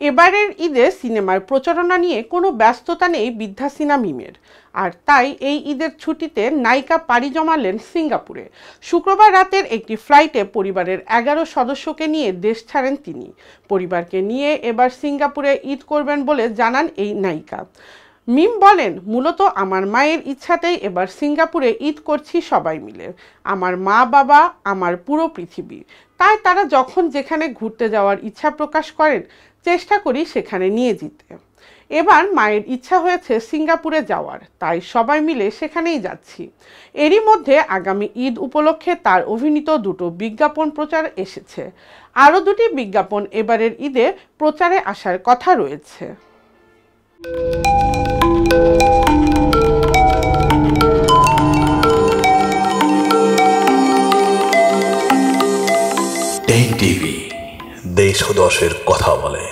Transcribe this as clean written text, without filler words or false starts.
এবারের ঈদে সিনেমার প্রচারণা নিয়ে কোনো ব্যস্ততা নেই বিদ্যাসিনা মিমের। আর তাই এই ঈদের ছুটিতে নায়িকা পাড়ি জমালেন সিঙ্গাপুরে। শুক্রবার রাতের একটি ফ্লাইটে পরিবারের 11 সদস্যকে নিয়ে দেশ ছাড়েন তিনি। পরিবারকে নিয়ে এবার সিঙ্গাপুরে ঈদ করবেন বলে জানান এই নায়িকা। মিম বলেন, মূলত আমার মায়ের ইচ্ছাতেই এবার সিঙ্গাপুরে ঈদ করছি সবাই মিলে। আমার মা বাবা আমার পুরো পৃথিবী, তাই তারা যখন যেখানে ঘুরতে যাওয়ার ইচ্ছা প্রকাশ করেন চেষ্টা করি সেখানে নিয়ে যেতে। এবার মায়ের ইচ্ছা হয়েছে সিঙ্গাপুরে যাওয়ার, তাই সবাই মিলে সেখানেই যাচ্ছি। এরই মধ্যে আগামী ঈদ উপলক্ষে তার অভিনীত দুটো বিজ্ঞাপন প্রচার এসেছে। আরও দুটি বিজ্ঞাপন এবারের ঈদে প্রচারে আসার কথা রয়েছে। টেক টিভি, দেশ ও দশের কথা বলে।